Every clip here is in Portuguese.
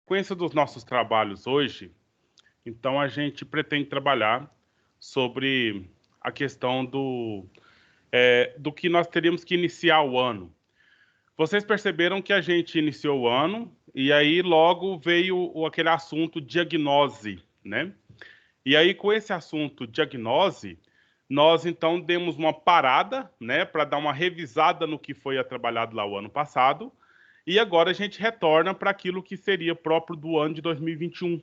sequência dos nossos trabalhos hoje, então a gente pretende trabalhar sobre a questão do que nós teríamos que iniciar o ano. Vocês perceberam que a gente iniciou o ano e aí logo veio aquele assunto diagnose, né? E aí com esse assunto diagnose, nós então demos uma parada, né, para dar uma revisada no que foi trabalhado lá o ano passado. E agora a gente retorna para aquilo que seria próprio do ano de 2021,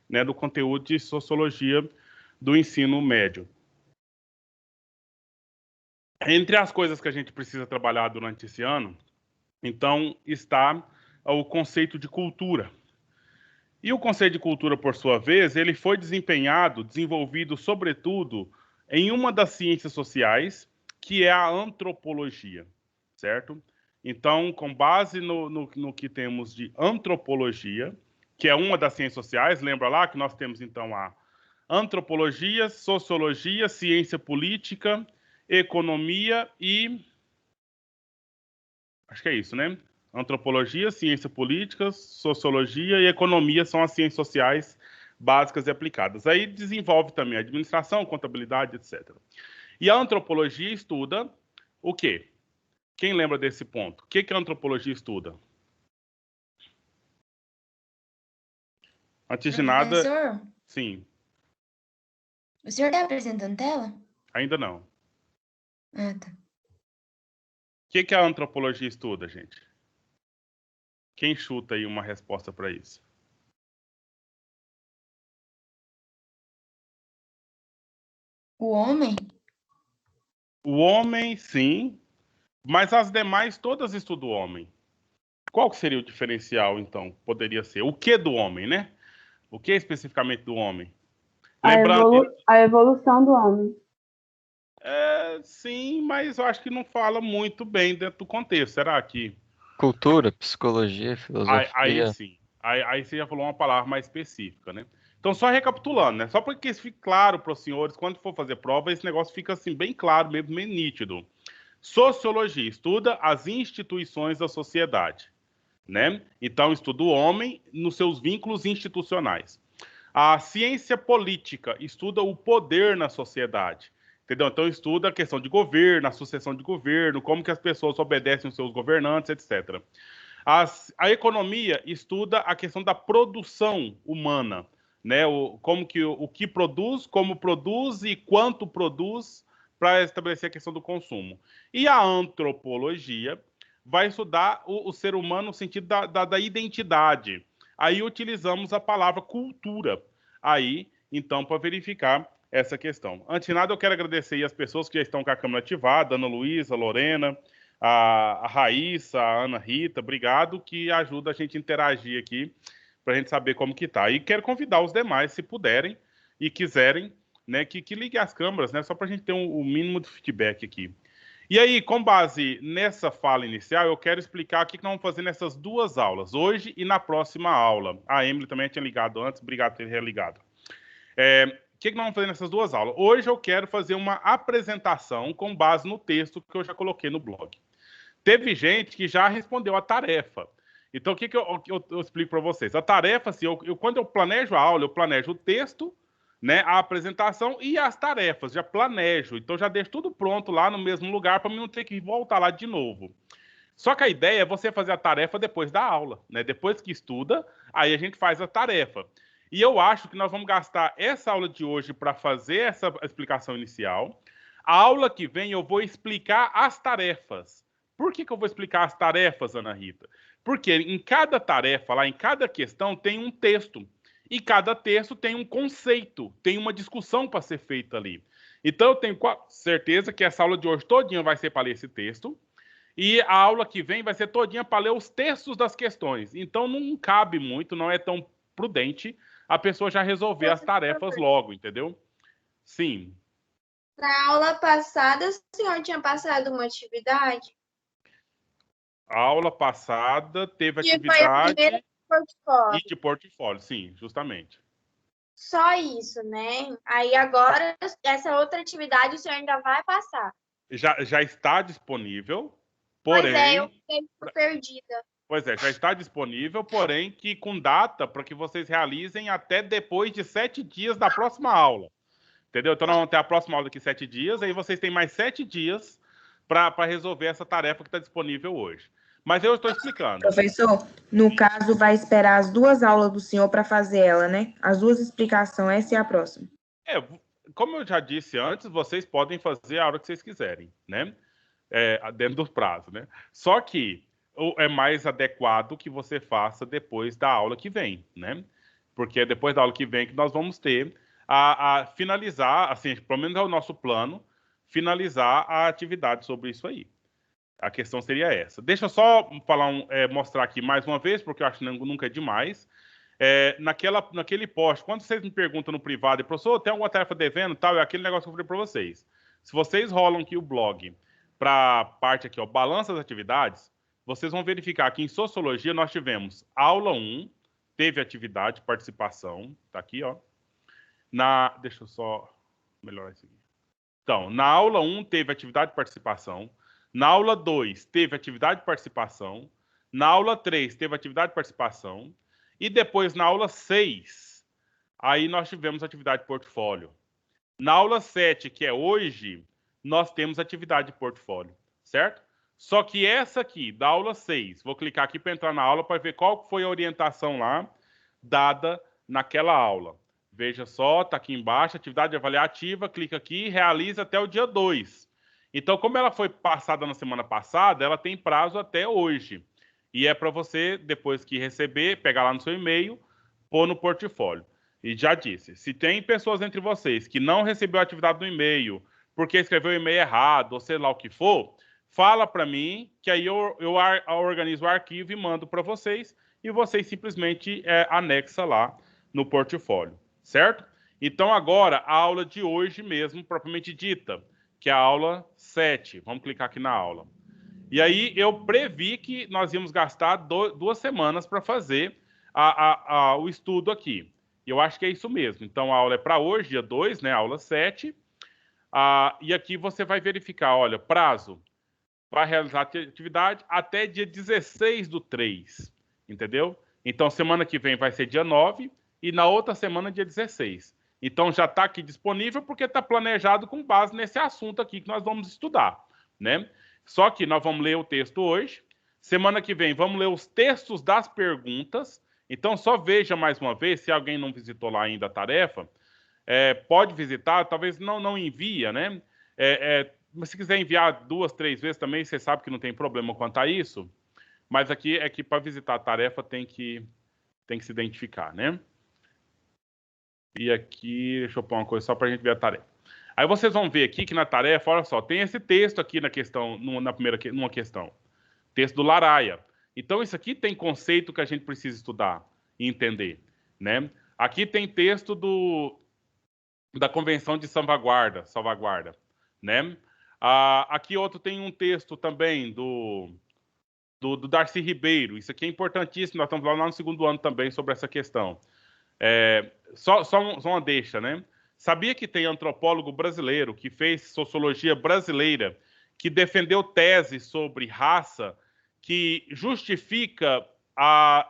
né, do conteúdo de sociologia do ensino médio. Entre as coisas que a gente precisa trabalhar durante esse ano, então, está o conceito de cultura. E o conceito de cultura, por sua vez, ele foi desenvolvido, sobretudo, em uma das ciências sociais, que é a antropologia, certo? Então, com base no que temos de antropologia, que é uma das ciências sociais, lembra lá que nós temos, então, a antropologia, sociologia, ciência política, economia e... acho que é isso, né? Antropologia, ciência política, sociologia e economia são as ciências sociais básicas e aplicadas. Aí desenvolve também administração, contabilidade, etc. E a antropologia estuda o quê? Quem lembra desse ponto? O que a antropologia estuda? Antes de nada, Professor, sim, o senhor está apresentando tela? ainda não. Ah, tá. O que a antropologia estuda, gente? Quem chuta aí uma resposta para isso? O homem? O homem, sim, mas as demais todas estudam o homem. Qual que seria o diferencial, então? Poderia ser o que do homem, né? O que especificamente do homem? Lembrando, A evolução do homem. sim, mas eu acho que não fala muito bem dentro do contexto. Será que... Cultura, psicologia, Aí filosofia. sim. Aí você já falou uma palavra mais específica, né? Então, só recapitulando, né? Só para que isso fique claro para os senhores, quando for fazer prova, esse negócio fica assim, bem claro, mesmo, bem nítido. Sociologia estuda as instituições da sociedade, né? Então, estuda o homem nos seus vínculos institucionais. A ciência política estuda o poder na sociedade, entendeu? Então, estuda a questão de governo, a sucessão de governo, como que as pessoas obedecem os seus governantes, etc. A economia estuda a questão da produção humana, né? Como que o que produz, como produz e quanto produz para estabelecer a questão do consumo. E a antropologia vai estudar o ser humano no sentido da identidade. Aí utilizamos a palavra cultura. Aí, então, para verificar essa questão. Antes de nada, eu quero agradecer aí as pessoas que já estão com a câmera ativada, Ana Luísa, Lorena, a Raíssa, a Ana Rita, obrigado, que ajuda a gente a interagir aqui, para a gente saber como que tá. E quero convidar os demais, se puderem e quiserem, né, que liguem as câmeras, né, só para a gente ter o mínimo de feedback aqui. E aí, com base nessa fala inicial, eu quero explicar o que nós vamos fazer nessas duas aulas, hoje e na próxima aula. A Emily também tinha ligado antes, obrigado por ter religado. O que nós vamos fazer nessas duas aulas? Hoje eu quero fazer uma apresentação com base no texto que eu já coloquei no blog. Teve gente que já respondeu a tarefa. Então, o que eu explico para vocês? A tarefa, assim, quando eu planejo a aula, eu planejo o texto, né, a apresentação e as tarefas, já planejo. Então, já deixo tudo pronto lá no mesmo lugar para mim não ter que voltar lá de novo. Só que a ideia é você fazer a tarefa depois da aula, né? Depois que estuda, aí a gente faz a tarefa. E eu acho que nós vamos gastar essa aula de hoje para fazer essa explicação inicial. A aula que vem eu vou explicar as tarefas. Por que eu vou explicar as tarefas, Ana Rita? Porque em cada tarefa, lá em cada questão, tem um texto. E cada texto tem um conceito, tem uma discussão para ser feita ali. Então eu tenho certeza que essa aula de hoje todinha vai ser para ler esse texto. E a aula que vem vai ser todinha para ler os textos das questões. Então não cabe muito, não é tão prudente a pessoa já resolver as tarefas logo, entendeu? Sim. Na aula passada, o senhor tinha passado uma atividade? A aula passada teve Que foi a atividade primeira portfólio. e de portfólio, sim, justamente. Só isso, né? Aí agora, essa outra atividade o senhor ainda vai passar. Já está disponível, Pois é, eu porém, fiquei perdida. pois é, já está disponível, porém que com data para que vocês realizem até depois de 7 dias da próxima aula. Entendeu? Então nós vamos ter a próxima aula daqui 7 dias, aí vocês têm mais 7 dias para resolver essa tarefa que está disponível hoje. Mas eu estou explicando. Professor, no caso, vai esperar as 2 aulas do senhor para fazer ela, né? As 2 explicações, essa é a próxima. Como eu já disse antes, vocês podem fazer a hora que vocês quiserem, né? Dentro do prazo, né? Só que é mais adequado que você faça depois da aula que vem, né? Porque é depois da aula que vem que nós vamos ter a finalizar, assim, pelo menos é o nosso plano, finalizar a atividade sobre isso aí. A questão seria essa. Deixa eu só falar mostrar aqui mais uma vez, porque eu acho que nunca é demais. Naquele post, quando vocês me perguntam no privado, professor, tem alguma tarefa devendo tal, é aquele negócio que eu falei para vocês. Se vocês rolam aqui o blog para a parte aqui, ó, balança das atividades, vocês vão verificar que em Sociologia nós tivemos aula 1, teve atividade, participação, tá aqui, ó. Deixa eu só melhorar isso aqui. Então, na aula 1 teve atividade de participação, na aula 2 teve atividade de participação, na aula 3 teve atividade de participação, e depois na aula 6, aí nós tivemos atividade de portfólio. Na aula 7, que é hoje, nós temos atividade de portfólio, certo? Só que essa aqui, da aula 6, vou clicar aqui para entrar na aula para ver qual foi a orientação lá dada naquela aula. Veja só, está aqui embaixo, atividade avaliativa, clica aqui, realiza até o dia 2. Então, como ela foi passada na semana passada, ela tem prazo até hoje. E é para você, depois que receber, pegar lá no seu e-mail, pôr no portfólio. E já disse, se tem pessoas entre vocês que não recebeu a atividade no e-mail, porque escreveu o e-mail errado, ou sei lá o que for, fala para mim, que aí eu organizo o arquivo e mando para vocês, e vocês simplesmente anexa lá no portfólio, certo? Então agora, a aula de hoje mesmo, propriamente dita, que é a aula 7. Vamos clicar aqui na aula. E aí eu previ que nós íamos gastar 2 semanas para fazer o estudo aqui. E eu acho que é isso mesmo. Então a aula é para hoje, dia 2, né? Aula 7. E aqui você vai verificar, olha, prazo para realizar a atividade até dia 16/3, entendeu? Então semana que vem vai ser dia 9 e na outra semana dia 16. Então já está aqui disponível porque está planejado com base nesse assunto aqui que nós vamos estudar, né? Só que nós vamos ler o texto hoje. Semana que vem vamos ler os textos das perguntas. Então só veja mais uma vez, se alguém não visitou lá ainda a tarefa, pode visitar, talvez não envia, né? Mas se quiser enviar 2, 3 vezes também, você sabe que não tem problema quanto a isso. Mas aqui é que para visitar a tarefa tem que se identificar, né? E aqui, deixa eu pôr uma coisa só para a gente ver a tarefa. Aí vocês vão ver aqui que na tarefa, olha só, tem esse texto aqui na questão, numa questão. Texto do Laraia. Então, isso aqui tem conceito que a gente precisa estudar e entender, né? Aqui tem texto da Convenção de Salvaguarda, né? Aqui outro tem um texto também do Darcy Ribeiro. Isso aqui é importantíssimo, nós estamos lá no 2º ano também sobre essa questão. Só uma deixa, né? Sabia que tem antropólogo brasileiro que fez sociologia brasileira, que defendeu tese sobre raça, que justifica a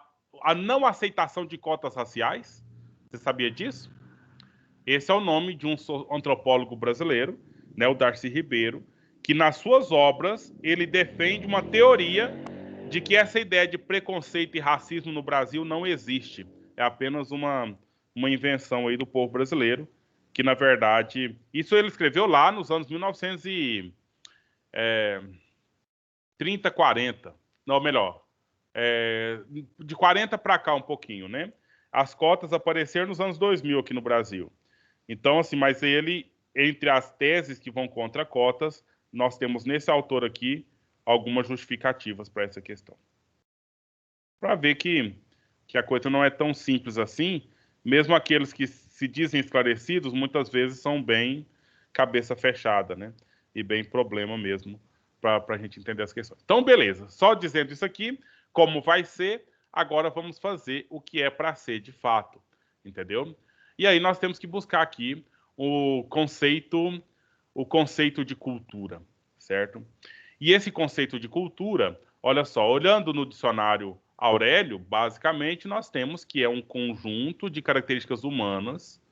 não aceitação de cotas raciais? Você sabia disso? Esse é o nome de um antropólogo brasileiro, né, o Darcy Ribeiro, que nas suas obras ele defende uma teoria de que essa ideia de preconceito e racismo no Brasil não existe. É apenas uma invenção aí do povo brasileiro, que na verdade, isso ele escreveu lá nos anos 1930, 40, não, melhor, de 40 para cá um pouquinho, né? As cotas apareceram nos anos 2000 aqui no Brasil. Então, assim, mas ele, entre as teses que vão contra cotas, nós temos nesse autor aqui algumas justificativas para essa questão. Para ver que a coisa não é tão simples assim, mesmo aqueles que se dizem esclarecidos, muitas vezes são bem cabeça fechada, né? E bem problema mesmo para a gente entender as questões. Então, beleza. Só dizendo isso aqui, como vai ser, agora vamos fazer o que é para ser de fato, entendeu? E aí nós temos que buscar aqui o conceito de cultura, certo? E esse conceito de cultura, olha só, olhando no dicionário Aurélio, basicamente nós temos que é um conjunto de características humanas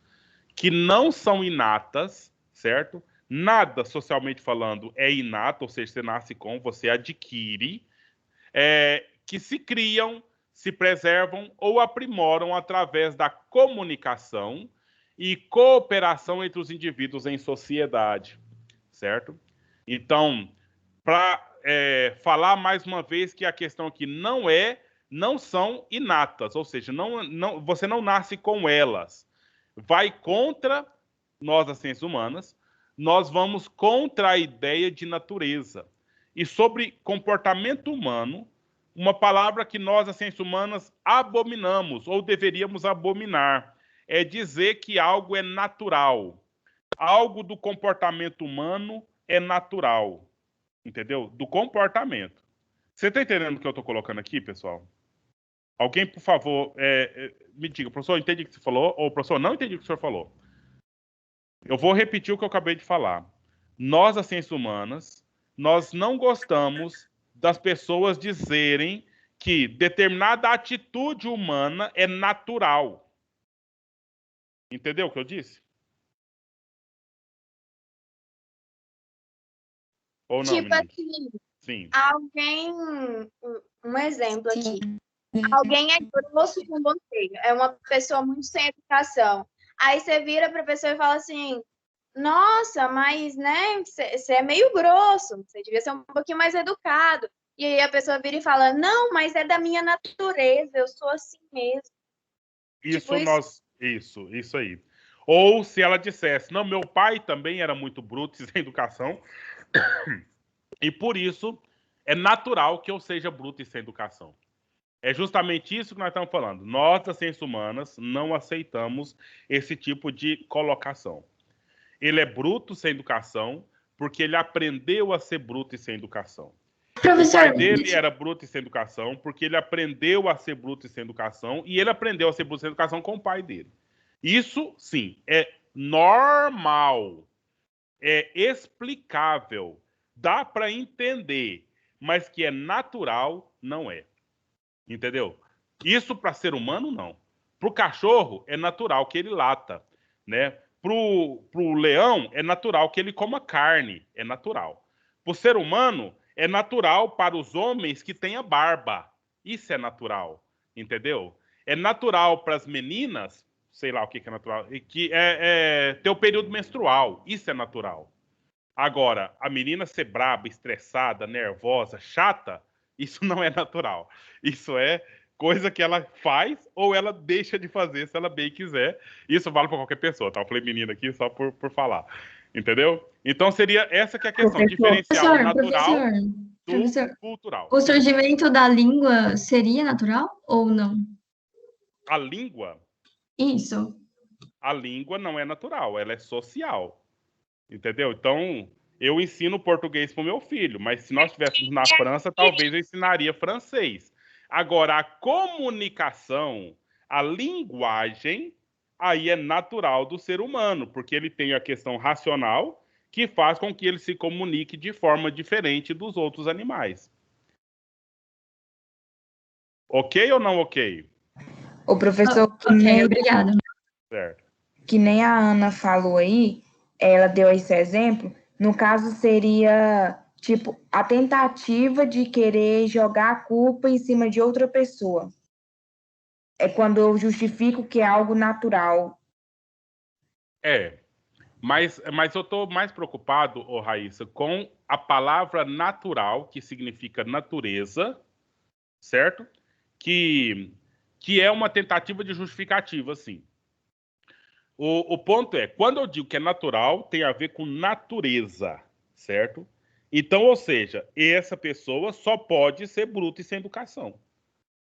que não são inatas, certo? Nada, socialmente falando, é inato, ou seja, você nasce com, você adquire, que se criam, se preservam ou aprimoram através da comunicação e cooperação entre os indivíduos em sociedade, certo? Então, para falar mais uma vez que a questão aqui não são inatas, ou seja, você não nasce com elas. Vai contra nós, as ciências humanas, nós vamos contra a ideia de natureza. E sobre comportamento humano, uma palavra que nós, as ciências humanas, abominamos, ou deveríamos abominar, é dizer que algo é natural. Algo do comportamento humano é natural. Entendeu? Do comportamento. Você está entendendo o que eu estou colocando aqui, pessoal? Alguém, por favor, me diga, professor, entendi o que você falou, ou professor, não entendi o que o senhor falou. Eu vou repetir o que eu acabei de falar. Nós, as ciências humanas, nós não gostamos das pessoas dizerem que determinada atitude humana é natural. Entendeu o que eu disse? Ou não, Tipo menino? assim, Sim. alguém, um exemplo aqui. Sim. Alguém é grosso com você, é uma pessoa muito sem educação. Aí você vira para a pessoa e fala assim: nossa, mas né, você é meio grosso, você devia ser um pouquinho mais educado. E aí a pessoa vira e fala: não, mas é da minha natureza, eu sou assim mesmo. Tipo Isso aí. Ou se ela dissesse, não, meu pai também era muito bruto e sem educação, e por isso é natural que eu seja bruto e sem educação. É justamente isso que nós estamos falando. Nós, das ciências humanas, não aceitamos esse tipo de colocação. Ele é bruto sem educação porque ele aprendeu a ser bruto e sem educação. O pai Professor, dele era bruto e sem educação porque ele aprendeu a ser bruto e sem educação e ele aprendeu a ser bruto e sem educação com o pai dele. Isso, sim, é normal, é explicável, dá para entender, mas que é natural, não é. Entendeu? Isso para ser humano, não. Para o cachorro, é natural que ele lata, né? Pro leão, é natural que ele coma carne, é natural. Para o ser humano, é natural para os homens que tenha barba. Isso é natural, entendeu? É natural para as meninas, sei lá o que é natural, que ter o período menstrual. Isso é natural. Agora, a menina ser braba, estressada, nervosa, chata, isso não é natural. Isso é coisa que ela faz ou ela deixa de fazer se ela bem quiser. Isso vale para qualquer pessoa, tá? Eu falei menina aqui só por falar. Entendeu? Então seria essa que é a questão, diferenciar o natural do cultural. O surgimento da língua seria natural ou não? A língua, Isso. a língua não é natural, ela é social. Entendeu? Então, eu ensino português para o meu filho, mas se nós estivéssemos na França, talvez eu ensinaria francês. Agora, a comunicação, a linguagem, aí é natural do ser humano, porque ele tem a questão racional que faz com que ele se comunique de forma diferente dos outros animais. Ok ou não ok? O professor, Ok, obrigada. Certo. que nem a Ana falou aí, ela deu esse exemplo, no caso seria, tipo, a tentativa de querer jogar a culpa em cima de outra pessoa. É quando eu justifico que é algo natural. Mas eu estou mais preocupado, Raíssa, com a palavra natural, que significa natureza, certo? Que é uma tentativa de justificativa, sim. O ponto é, quando eu digo que é natural, tem a ver com natureza, certo? Então, ou seja, essa pessoa só pode ser bruta e sem educação.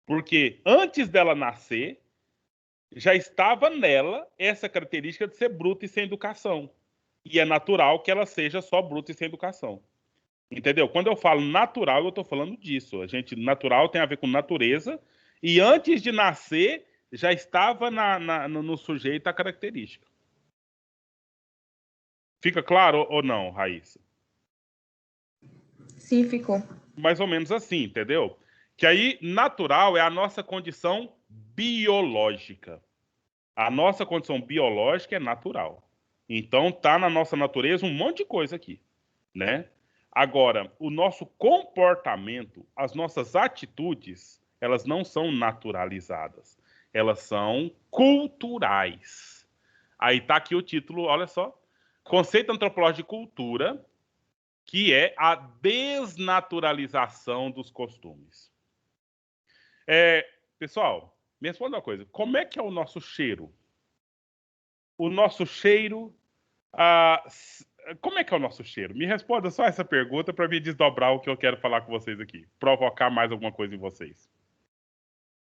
Porque antes dela nascer, já estava nela essa característica de ser bruta e sem educação. E é natural que ela seja só bruta e sem educação. Entendeu? Quando eu falo natural, eu estou falando disso. Natural tem a ver com natureza. E antes de nascer, já estava no sujeito a característica. Fica claro ou não, Raíssa? específico. Mais ou menos assim, entendeu? Que aí, natural é a nossa condição biológica. A nossa condição biológica é natural. Então, tá na nossa natureza um monte de coisa aqui, né? Agora, o nosso comportamento, as nossas atitudes, elas não são naturalizadas. Elas são culturais. Aí tá aqui o título, olha só. Conceito antropológico de cultura, que é a desnaturalização dos costumes. Pessoal, me responda uma coisa. Como é que é o nosso cheiro? O nosso cheiro... como é que é o nosso cheiro? Me responda só essa pergunta para me desdobrar o que eu quero falar com vocês aqui. Provocar mais alguma coisa em vocês.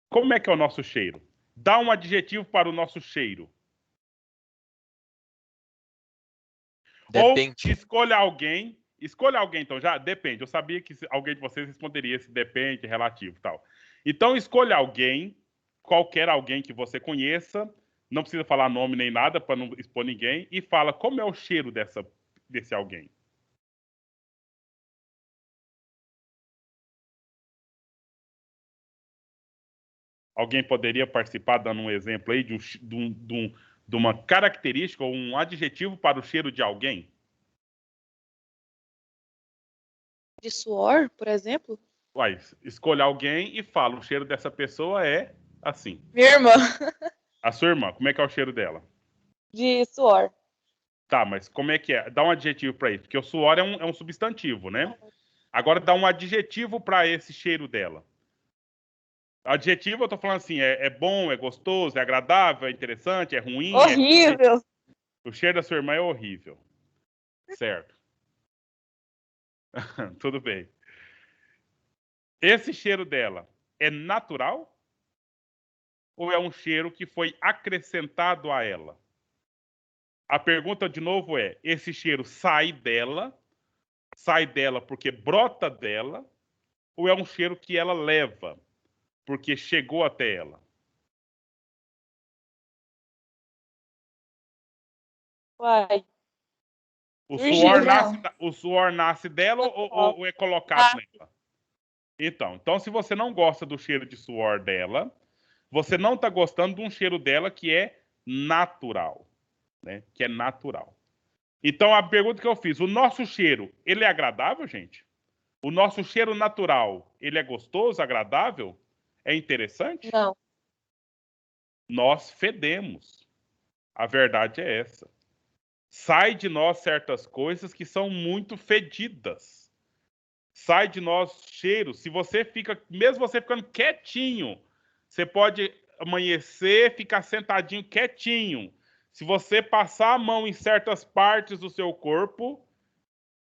Como é que é o nosso cheiro? Dá um adjetivo para o nosso cheiro. Depende. Ou escolha alguém, então, já depende. Eu sabia que alguém de vocês responderia esse depende, relativo e tal. Então, escolha alguém, qualquer alguém que você conheça, não precisa falar nome nem nada para não expor ninguém, e fala como é o cheiro desse alguém. Alguém poderia participar dando um exemplo aí de uma característica ou um adjetivo para o cheiro de alguém? De suor, por exemplo? Uai, escolha alguém e fala, o cheiro dessa pessoa é assim. Minha irmã. A sua irmã, como é que é o cheiro dela? De suor. Tá, mas como é que é? Dá um adjetivo para isso, porque o suor é um substantivo, né? Agora dá um adjetivo para esse cheiro dela. Adjetivo, eu tô falando assim, é bom, é gostoso, é agradável, é interessante, é ruim. Horrível. O cheiro da sua irmã é horrível. Certo. Tudo bem. Esse cheiro dela é natural? Ou é um cheiro que foi acrescentado a ela? A pergunta, de novo, é: esse cheiro sai dela porque brota dela, ou é um cheiro que ela leva porque chegou até ela? Uai. O suor nasce dela ou é colocado nela? Então, se você não gosta do cheiro de suor dela, você não está gostando de um cheiro dela que é natural, né? Que é natural. Então, a pergunta que eu fiz, o nosso cheiro, ele é agradável, gente? O nosso cheiro natural, ele é gostoso, agradável? É interessante? Não. Nós fedemos. A verdade é essa. Sai de nós certas coisas que são muito fedidas. Sai de nós cheiros. Se você fica, mesmo você ficando quietinho, você pode amanhecer, ficar sentadinho quietinho. Se você passar a mão em certas partes do seu corpo,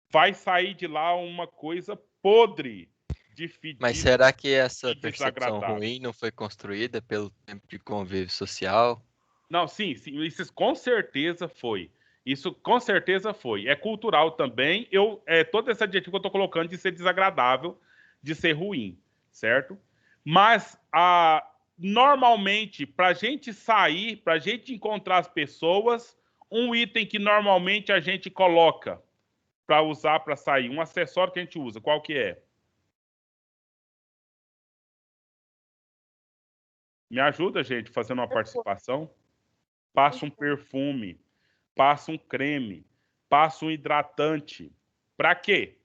vai sair de lá uma coisa podre de fedida. Mas será que essa percepção ruim não foi construída pelo tempo de convívio social? Não, sim, isso com certeza foi. Isso com certeza foi. É cultural também. Todo esse adjetivo que eu estou colocando de ser desagradável, de ser ruim, certo? Mas, normalmente, para a gente sair, para a gente encontrar as pessoas, um item que normalmente a gente coloca para usar para sair, um acessório que a gente usa, qual que é? Me ajuda, gente, fazendo uma participação? Passa um perfume, passa um creme, passa um hidratante. Para quê?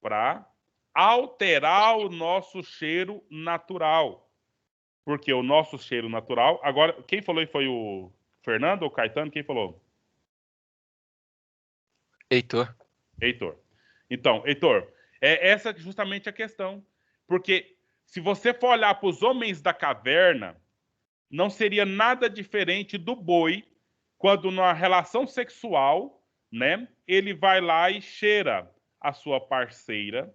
Para alterar o nosso cheiro natural. Porque o nosso cheiro natural... Agora, quem falou aí foi o Fernando ou o Caetano? Quem falou? Heitor. Então, Heitor, é essa justamente a questão. Porque se você for olhar para os homens da caverna, não seria nada diferente do boi quando na relação sexual, né, ele vai lá e cheira a sua parceira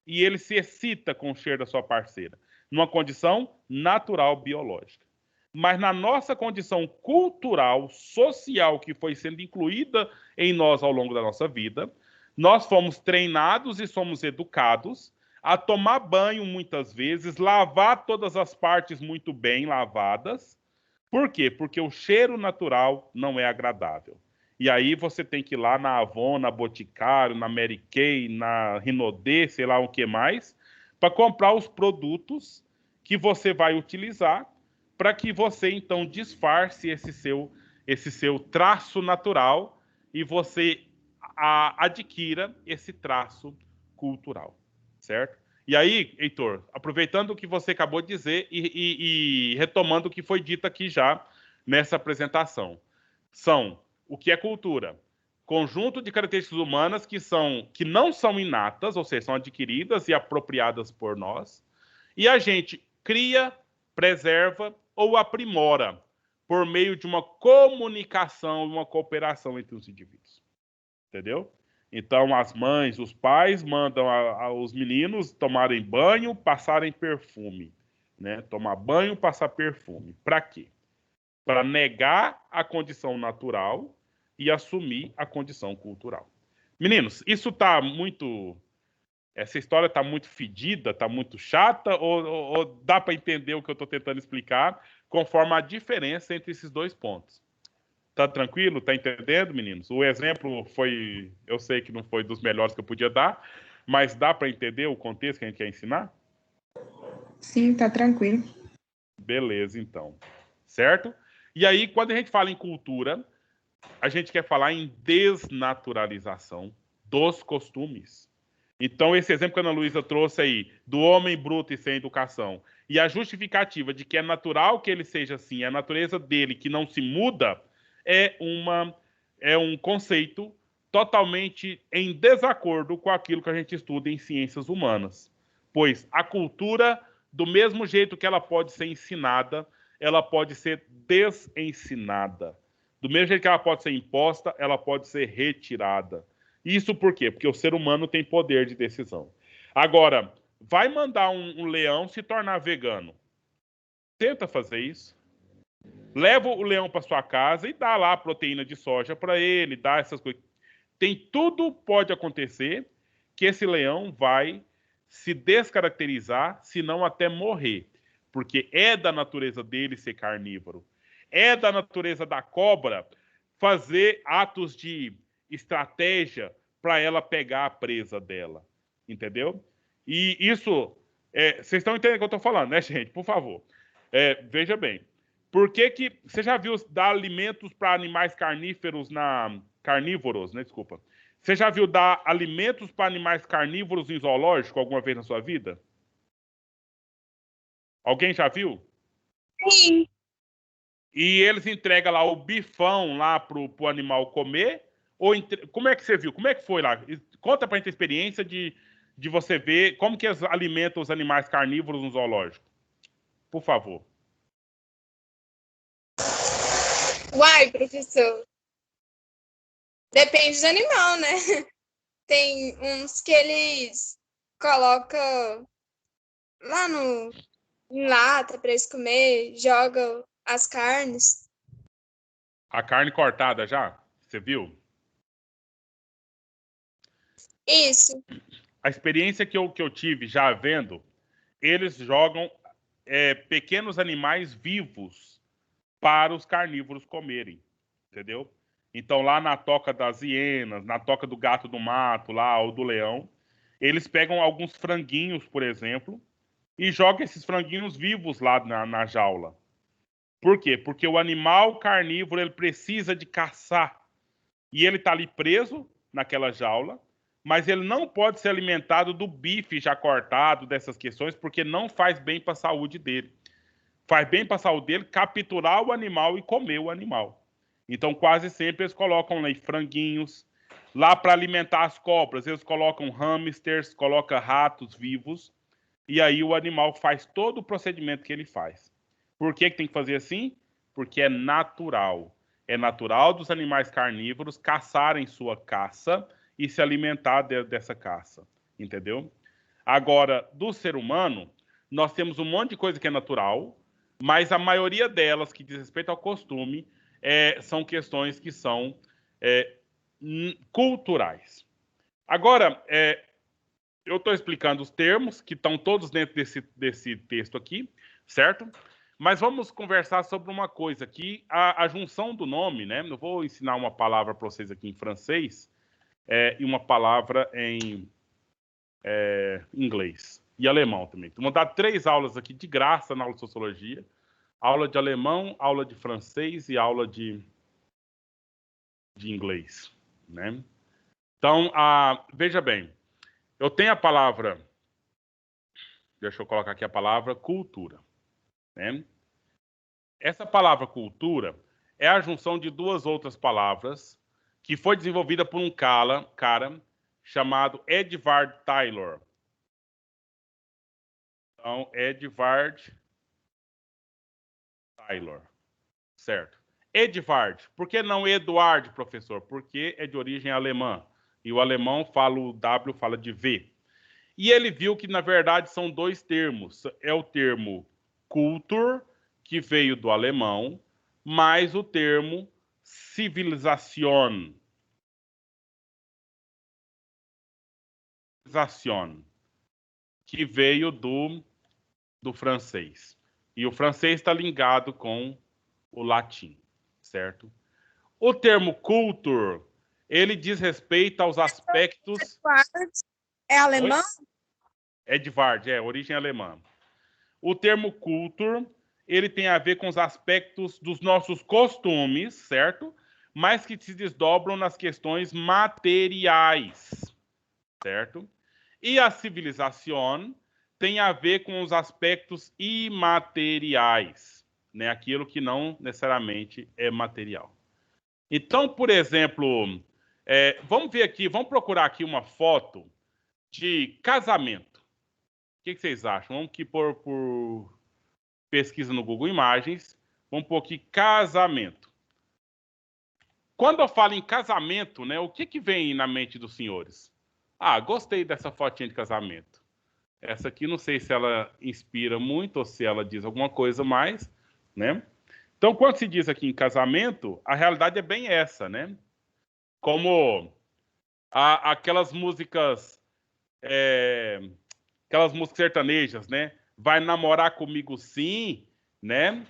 e ele se excita com o cheiro da sua parceira, numa condição natural biológica. Mas na nossa condição cultural, social, que foi sendo incluída em nós ao longo da nossa vida, nós fomos treinados e somos educados a tomar banho muitas vezes, lavar todas as partes muito bem lavadas. Por quê? Porque o cheiro natural não é agradável. E aí você tem que ir lá na Avon, na Boticário, na Mary Kay, na Rinodê, sei lá o que mais, para comprar os produtos que você vai utilizar para que você, então, disfarce esse seu traço natural e você adquira esse traço cultural, certo? E aí, Heitor, aproveitando o que você acabou de dizer e retomando o que foi dito aqui já nessa apresentação, são o que é cultura? Conjunto de características humanas que não são inatas, ou seja, são adquiridas e apropriadas por nós, e a gente cria, preserva ou aprimora por meio de uma comunicação e uma cooperação entre os indivíduos. Entendeu? Então, as mães, os pais mandam os meninos tomarem banho, passarem perfume. Né? Tomar banho, passar perfume. Para quê? Para negar a condição natural e assumir a condição cultural. Meninos, isso está muito... Essa história está muito fedida, está muito chata, ou dá para entender o que eu estou tentando explicar, conforme a diferença entre esses dois pontos? Tá tranquilo? Tá entendendo, meninos? O exemplo foi... Eu sei que não foi dos melhores que eu podia dar, mas dá para entender o contexto que a gente quer ensinar? Sim, tá tranquilo. Beleza, então. Certo? E aí, quando a gente fala em cultura, a gente quer falar em desnaturalização dos costumes. Então, esse exemplo que a Ana Luísa trouxe aí, do homem bruto e sem educação, e a justificativa de que é natural que ele seja assim, a natureza dele que não se muda, é um conceito totalmente em desacordo com aquilo que a gente estuda em ciências humanas. Pois a cultura, do mesmo jeito que ela pode ser ensinada, ela pode ser desensinada. Do mesmo jeito que ela pode ser imposta, ela pode ser retirada. Isso por quê? Porque o ser humano tem poder de decisão. Agora, vai mandar um leão se tornar vegano. Tenta fazer isso. Leva o leão para sua casa e dá lá a proteína de soja para ele, dá essas coisas. Tudo pode acontecer que esse leão vai se descaracterizar, se não até morrer. Porque é da natureza dele ser carnívoro. É da natureza da cobra fazer atos de estratégia para ela pegar a presa dela, entendeu? E isso, vocês estão entendendo o que eu estou falando, né, gente? Por favor, veja bem. Por que você já viu dar alimentos para animais carnívoros, né? Desculpa. Você já viu dar alimentos para animais carnívoros em zoológico alguma vez na sua vida? Alguém já viu? Sim. E eles entregam lá o bifão lá pro animal comer? Como é que você viu? Como é que foi lá? Conta pra gente a experiência de você ver como que eles alimentam os animais carnívoros no zoológico. Por favor. Uai, professor. Depende do animal, né? Tem uns que eles colocam lá em lata para eles comer, jogam as carnes. A carne cortada já? Você viu? Isso. A experiência que eu tive já vendo, eles jogam pequenos animais vivos para os carnívoros comerem, entendeu? Então, lá na toca das hienas, na toca do gato do mato, lá, ou do leão, eles pegam alguns franguinhos, por exemplo, e jogam esses franguinhos vivos lá na jaula. Por quê? Porque o animal carnívoro, ele precisa de caçar. E ele está ali preso naquela jaula, mas ele não pode ser alimentado do bife já cortado, dessas questões, porque não faz bem para a saúde dele. Faz bem para a saúde dele capturar o animal e comer o animal. Então, quase sempre eles colocam aí franguinhos. Lá para alimentar as cobras, eles colocam hamsters, colocam ratos vivos. E aí o animal faz todo o procedimento que ele faz. Por que tem que fazer assim? Porque é natural. É natural dos animais carnívoros caçarem sua caça e se alimentar dessa caça. Entendeu? Agora, do ser humano, nós temos um monte de coisa que é natural, mas a maioria delas, que diz respeito ao costume, são questões que são culturais. Agora, eu estou explicando os termos que estão todos dentro desse texto aqui, certo? Mas vamos conversar sobre uma coisa aqui, a junção do nome, né? Eu vou ensinar uma palavra para vocês aqui em francês e uma palavra em inglês e alemão também. Vou dar 3 aulas aqui de graça na aula de sociologia. Aula de alemão, aula de francês e aula de inglês, né? Então, veja bem, eu tenho a palavra, deixa eu colocar aqui a palavra cultura, né? Essa palavra cultura é a junção de 2 outras palavras que foi desenvolvida por um cara chamado Edward Taylor. Então, Edward Taylor, certo? Edward, por que não Eduard, professor? Porque é de origem alemã. E o alemão o W fala de V. E ele viu que, na verdade, são 2 termos. É o termo Kultur, que veio do alemão, mais o termo Civilisation. Que veio do francês. E o francês está ligado com o latim, certo? O termo culture, ele diz respeito aos aspectos... É alemão? Edward, origem alemã. O termo culture, ele tem a ver com os aspectos dos nossos costumes, certo? Mas que se desdobram nas questões materiais, certo? E a civilização tem a ver com os aspectos imateriais, né? Aquilo que não necessariamente é material. Então, por exemplo, vamos ver aqui, vamos procurar aqui uma foto de casamento. O que vocês acham? Vamos aqui por pesquisa no Google Imagens. Vamos pôr aqui casamento. Quando eu falo em casamento, né, o que vem na mente dos senhores? Gostei dessa fotinha de casamento. Essa aqui não sei se ela inspira muito ou se ela diz alguma coisa mais, né? Então, quando se diz aqui em casamento, a realidade é bem essa, né? Como aquelas músicas sertanejas, né? Vai namorar comigo sim, né?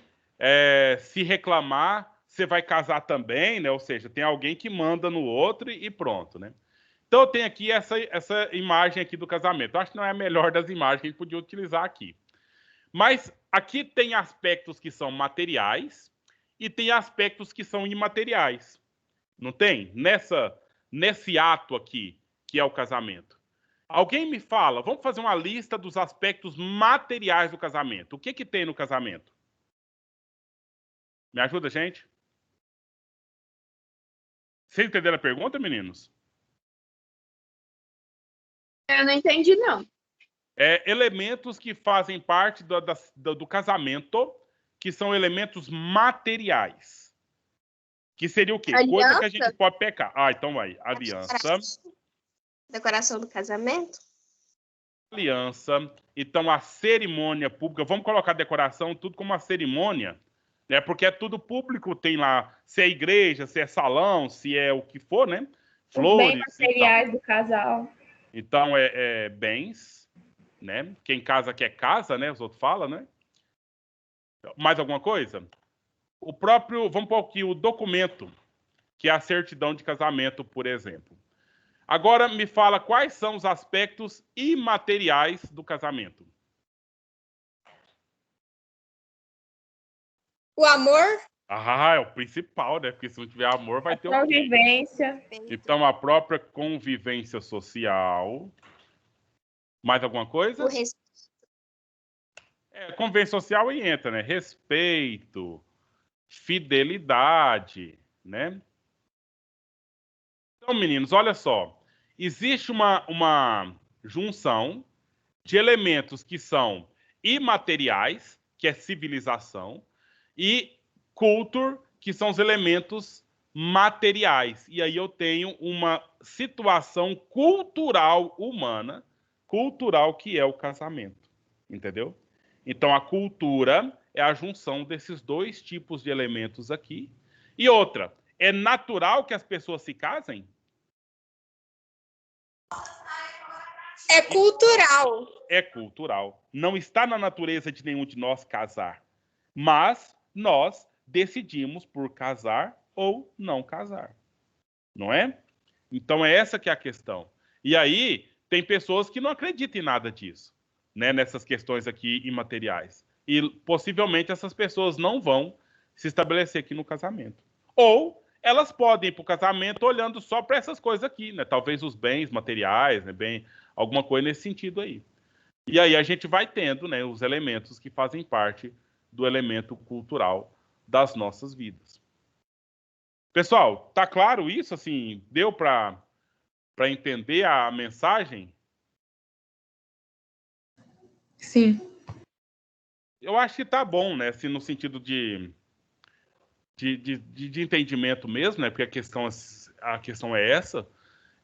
Se reclamar, você vai casar também, né? Ou seja, tem alguém que manda no outro e pronto, né? Então, eu tenho aqui essa imagem aqui do casamento. Eu acho que não é a melhor das imagens que a gente podia utilizar aqui. Mas aqui tem aspectos que são materiais e tem aspectos que são imateriais. Não tem? Nesse ato aqui, que é o casamento. Alguém me fala, vamos fazer uma lista dos aspectos materiais do casamento. O que tem no casamento? Me ajuda, gente? Vocês entenderam a pergunta, meninos? Eu não entendi, não. Elementos que fazem parte do casamento, que são elementos materiais. Que seria o quê? Aliança? Coisa que a gente pode pecar. Então vai. Aliança. Decoração do casamento? Aliança. Então, a cerimônia pública. Vamos colocar decoração tudo como uma cerimônia, né? Porque é tudo público, tem lá, se é igreja, se é salão, se é o que for, né? Flores. Os bens materiais do casal. Então, bens, né? Quem casa quer casa, né? Os outros falam, né? Mais alguma coisa? Vamos pôr aqui o documento, que é a certidão de casamento, por exemplo. Agora, me fala quais são os aspectos imateriais do casamento. O amor? É o principal, né? Porque se não tiver amor, vai ter o quê? Convivência. Então, a própria convivência social. Mais alguma coisa? O respeito. Convivência social aí entra, né? Respeito, fidelidade, né? Então, meninos, olha só. Existe uma junção de elementos que são imateriais, que é civilização, e culture, que são os elementos materiais. E aí eu tenho uma situação cultural humana, cultural que é o casamento. Entendeu? Então, a cultura é a junção desses 2 tipos de elementos aqui. E outra, é natural que as pessoas se casem? É cultural. É cultural. Não está na natureza de nenhum de nós casar. mas nós decidimos por casar ou não casar. Não é? Então, é essa que é a questão. E aí, tem pessoas que não acreditam em nada disso, né? Nessas questões aqui imateriais. E, possivelmente, essas pessoas não vão se estabelecer aqui no casamento. Ou elas podem ir para o casamento olhando só para essas coisas aqui, né? Talvez os bens materiais, né? Alguma coisa nesse sentido aí. E aí a gente vai tendo, né, os elementos que fazem parte do elemento cultural das nossas vidas. Pessoal, tá claro isso? Assim, deu para entender a mensagem? Sim. Eu acho que tá bom, né? Assim, no sentido de entendimento mesmo, né? Porque a questão é essa.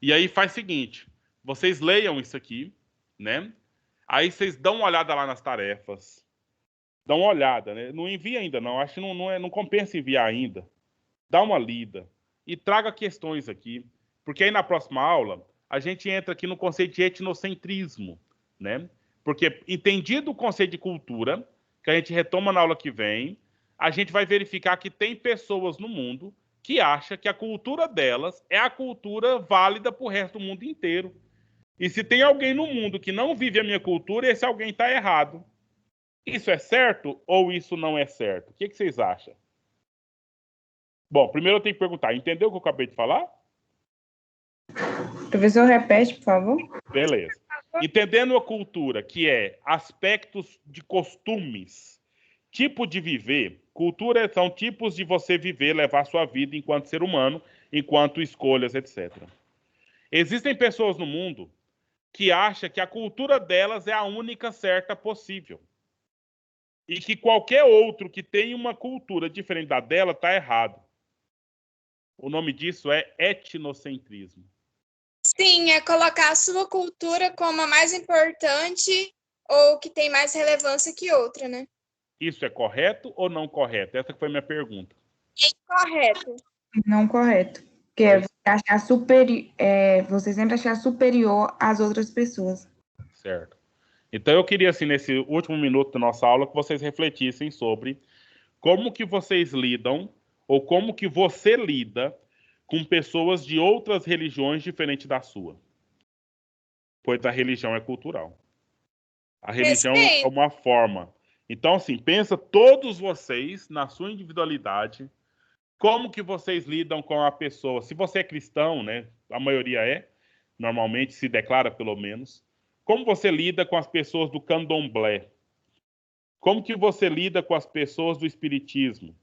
E aí faz o seguinte: vocês leiam isso aqui, né? Aí vocês dão uma olhada lá nas tarefas. Dá uma olhada, né? Não envia ainda, não. Acho que não compensa enviar ainda. Dá uma lida e traga questões aqui. Porque aí na próxima aula, a gente entra aqui no conceito de etnocentrismo, né? Porque, entendido o conceito de cultura, que a gente retoma na aula que vem, a gente vai verificar que tem pessoas no mundo que acham que a cultura delas é a cultura válida para o resto do mundo inteiro. E se tem alguém no mundo que não vive a minha cultura, esse alguém está errado. Isso é certo ou isso não é certo? O que vocês acham? Bom, primeiro eu tenho que perguntar, entendeu o que eu acabei de falar? Professor, repete, por favor. Beleza. Entendendo a cultura, que é aspectos de costumes, tipo de viver, cultura são tipos de você viver, levar sua vida enquanto ser humano, enquanto escolhas, etc. Existem pessoas no mundo que acham que a cultura delas é a única certa possível. E que qualquer outro que tenha uma cultura diferente da dela está errado. O nome disso é etnocentrismo. Sim, é colocar a sua cultura como a mais importante ou que tem mais relevância que outra, né? Isso é correto ou não correto? Essa foi a minha pergunta. Incorreto. Não correto. Porque é você sempre achar superior às outras pessoas. Certo. Então eu queria, assim, nesse último minuto da nossa aula, que vocês refletissem sobre como que vocês lidam ou como que você lida com pessoas de outras religiões diferentes da sua. Pois a religião é cultural. A religião é uma forma. Então, assim, pensa todos vocês, na sua individualidade, como que vocês lidam com a pessoa. Se você é cristão, né? A maioria é, normalmente se declara pelo menos. Como você lida com as pessoas do candomblé? Como que você lida com as pessoas do espiritismo?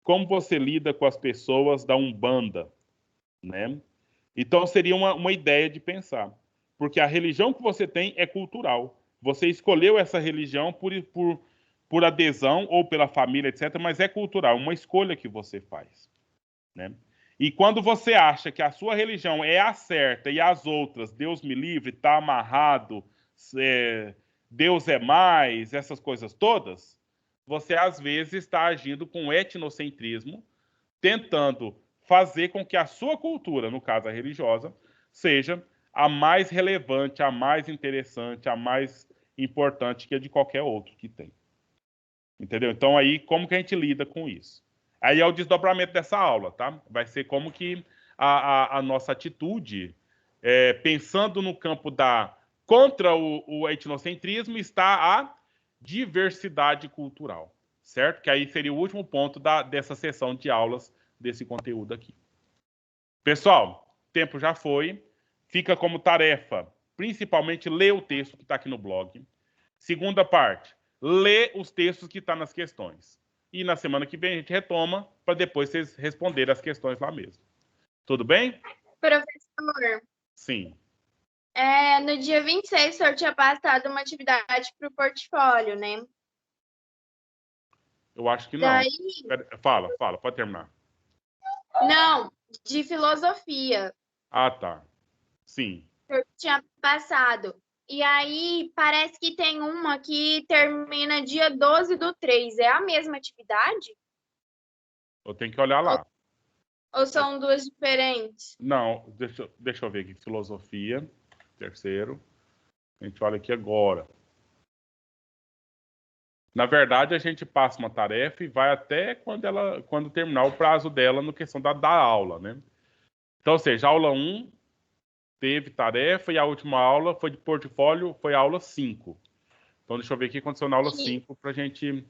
Como você lida com as pessoas da Umbanda, né? Então, seria uma ideia de pensar. Porque a religião que você tem é cultural. Você escolheu essa religião por adesão ou pela família, etc., mas é cultural, uma escolha que você faz, né? E quando você acha que a sua religião é a certa e as outras, Deus me livre, está amarrado, Deus é mais, essas coisas todas, você às vezes está agindo com etnocentrismo, tentando fazer com que a sua cultura, no caso a religiosa, seja a mais relevante, a mais interessante, a mais importante que a de qualquer outro que tem. Entendeu? Então aí, como que a gente lida com isso? Aí é o desdobramento dessa aula, tá? Vai ser como que a nossa atitude, pensando no campo contra o etnocentrismo, está a diversidade cultural, certo? Que aí seria o último ponto dessa sessão de aulas desse conteúdo aqui. Pessoal, o tempo já foi. Fica como tarefa, principalmente, ler o texto que está aqui no blog. Segunda parte, ler os textos que estão nas questões. E na semana que vem a gente retoma para depois vocês responderem as questões lá mesmo. Tudo bem? Professor. Sim. No dia 26, o senhor tinha passado uma atividade para o portfólio, né? Eu acho que não. Daí... Fala, pode terminar. Não, de filosofia. Ah, tá. Sim. Eu tinha passado. E aí, parece que tem uma que termina dia 12/3. É a mesma atividade? Eu tenho que olhar lá. Ou são duas diferentes? Não, deixa eu ver aqui. Filosofia, terceiro. A gente olha aqui agora. Na verdade, a gente passa uma tarefa e vai até quando terminar o prazo dela no questão da aula, né? Então, ou seja, a aula 1 teve tarefa e a última aula foi de portfólio, foi a aula 5. Então, deixa eu ver o que aconteceu na aula 5 para a gente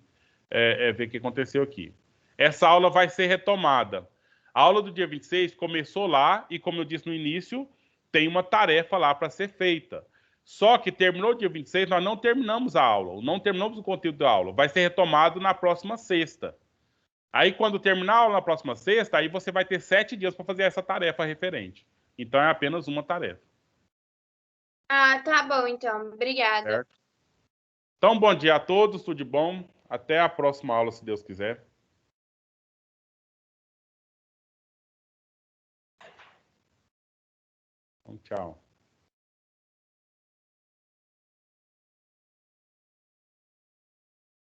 ver o que aconteceu aqui. Essa aula vai ser retomada. A aula do dia 26 começou lá e, como eu disse no início, tem uma tarefa lá para ser feita. Só que terminou o dia 26, nós não terminamos a aula, não terminamos o conteúdo da aula. Vai ser retomado na próxima sexta. Aí, quando terminar a aula na próxima sexta, aí você vai ter 7 dias para fazer essa tarefa referente. Então, é apenas uma tarefa. Ah, tá bom, então. Obrigada. Certo? Então, bom dia a todos, tudo de bom. Até a próxima aula, se Deus quiser. Então, tchau.